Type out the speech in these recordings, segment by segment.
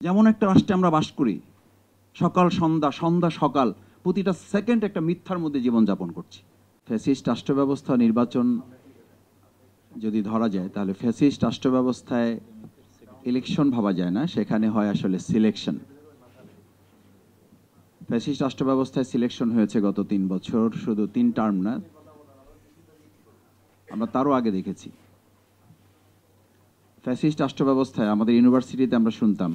যেমন একটা রাষ্ট্রে আমরা বাস করি, সকাল সন্ধ্যা সন্ধ্যা সকাল প্রতিটা সেকেন্ড একটা মিথ্যার মধ্যে জীবনযাপন করছি। ফ্যাসিস্ট রাষ্ট্র ব্যবস্থা নির্বাচন যদি ধরা যায় তাহলে ফ্যাসিস্ট রাষ্ট্র ব্যবস্থায় ইলেকশন ভাবা যায় না, সেখানে হয় আসলে সিলেকশন। ফ্যাসিস্ট রাষ্ট্র ব্যবস্থায় সিলেকশন হয়েছে গত 3 বছর, শুধু 3 টার্ম না, আমরা তারও আগে দেখেছি। ফ্যাসিস্ট রাষ্ট্র ব্যবস্থায় আমাদের ইউনিভার্সিটিতে আমরা শুনতাম,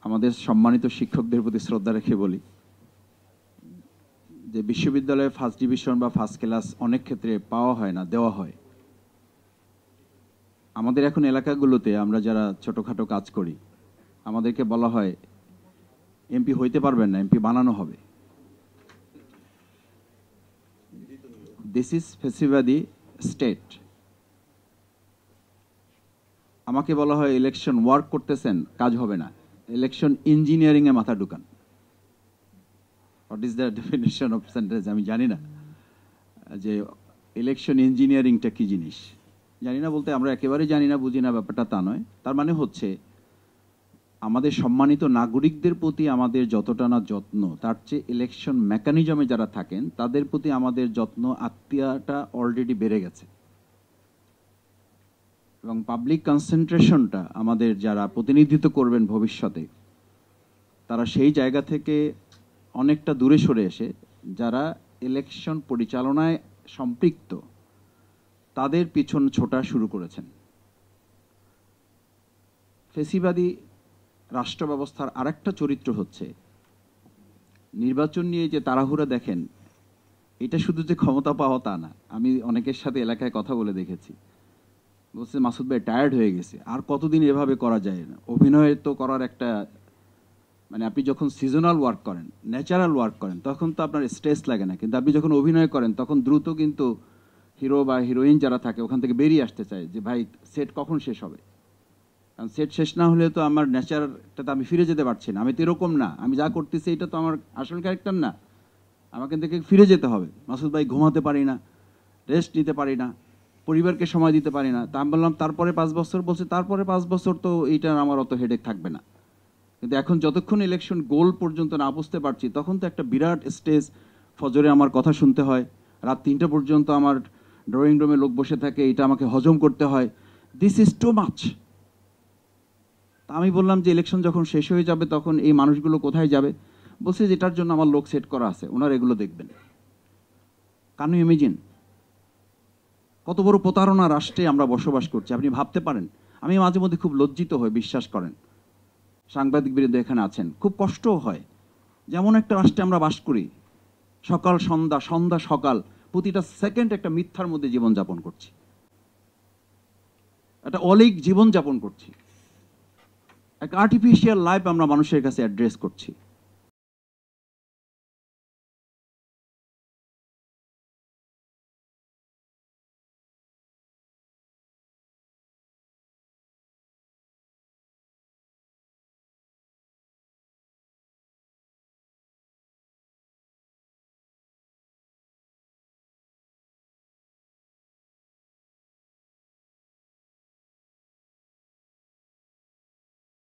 আমাদের সম্মানিত শিক্ষকদের প্রতি শ্রদ্ধা রেখে বলি যে বিশ্ববিদ্যালয়ে ফার্স্ট ডিভিশন বা ফার্স্ট ক্লাস অনেক ক্ষেত্রে পাওয়া হয় না, দেওয়া হয়। আমাদের এখন এলাকাগুলোতে আমরা যারা ছোটোখাটো কাজ করি, আমাদেরকে বলা হয় এমপি হইতে পারবেন না, এমপি বানানো হবে। দিস ইজ ফ্যাসিবাদী স্টেট। আমাকে বলা হয় ইলেকশন ওয়ার্ক করতেছেন, কাজ হবে না, ইলেকশন ইঞ্জিনিয়ারিংয়ে মাথা ঢুকান। What is the definition of sentence আমি জানি না, যে ইলেকশন ইঞ্জিনিয়ারিংটা কি জিনিস জানি না। বলতে আমরা একেবারেই জানি না, বুঝি না, ব্যাপারটা তা নয়। তার মানে হচ্ছে আমাদের সম্মানিত নাগরিকদের প্রতি আমাদের যতটা না যত্ন, তার চেয়ে ইলেকশন মেকানিজমে যারা থাকেন তাদের প্রতি আমাদের যত্ন আত্মীয়তা অলরেডি বেড়ে গেছে। এবং পাবলিক কনসেন্ট্রেশনটা আমাদের যারা প্রতিনিধিত্ব করবেন ভবিষ্যতে, তারা সেই জায়গা থেকে অনেকটা দূরে সরে এসে যারা ইলেকশন পরিচালনায় সম্পৃক্ত তাদের পিছন ছোটা শুরু করেছেন। ফেসিবাদী রাষ্ট্র ব্যবস্থার আরেকটা চরিত্র হচ্ছে নির্বাচন নিয়ে যে তাড়াহুড়া দেখেন, এটা শুধু যে ক্ষমতা পাওয়া তা না। আমি অনেকের সাথে এলাকায় কথা বলে দেখেছি, বলছে মাসুদ ভাই টায়ার্ড হয়ে গেছে, আর কতদিন এভাবে করা যায় না। অভিনয় তো করার একটা মানে আপনি যখন সিজনাল ওয়ার্ক করেন, ন্যাচারাল ওয়ার্ক করেন, তখন তো আপনার স্ট্রেস লাগে না, কিন্তু আপনি যখন অভিনয় করেন তখন দ্রুত কিন্তু হিরো বা হিরোইন যারা থাকে ওখান থেকে বেরিয়ে আসতে চায় যে ভাই সেট কখন শেষ হবে। কারণ সেট শেষ না হলে তো আমার ন্যাচারটাতে আমি ফিরে যেতে পারছি না। আমি তো এরকম না, আমি যা করতেছি এটা তো আমার আসল ক্যারেক্টার না, আমাকে থেকে ফিরে যেতে হবে। মাসুদ ভাই ঘুমাতে পারি না, রেস্ট নিতে পারি না, পরিবারকে সময় দিতে পারি না। তা আমি বললাম তারপরে 5 বছর, বলছে তারপরে 5 বছর তো এইটার আমার অত হেডেক থাকবে না। কিন্তু এখন যতক্ষণ ইলেকশন গোল পর্যন্ত না বুঝতে পারছি, তখন তো একটা বিরাট স্টেজ, ফজরে আমার কথা শুনতে হয়, রাত 3টা পর্যন্ত আমার ড্রয়িং রুমে লোক বসে থাকে, এটা আমাকে হজম করতে হয়। This is too much. তা আমি বললাম যে ইলেকশন যখন শেষ হয়ে যাবে তখন এই মানুষগুলো কোথায় যাবে? বলছে যে এটার জন্য আমার লোক সেট করা আছে, ওনারা এগুলো দেখবেন। ক্যান ইউ ইমাজিন কত বড় প্রতারণা রাষ্ট্রে আমরা বসবাস করছি, আপনি ভাবতে পারেন? আমি মাঝে মধ্যে খুব লজ্জিত হই, বিশ্বাস করেন। সাংবাদিক বৃন্দ এখানে আছেন, খুব কষ্টও হয়। যেমন একটা রাষ্ট্রে আমরা বাস করি, সকাল সন্ধ্যা সন্ধ্যা সকাল প্রতিটা সেকেন্ড একটা মিথ্যার মধ্যে জীবনযাপন করছি, একটা অলীক জীবনযাপন করছি, একটা আর্টিফিশিয়াল লাইফ আমরা মানুষের কাছে অ্যাড্রেস করছি।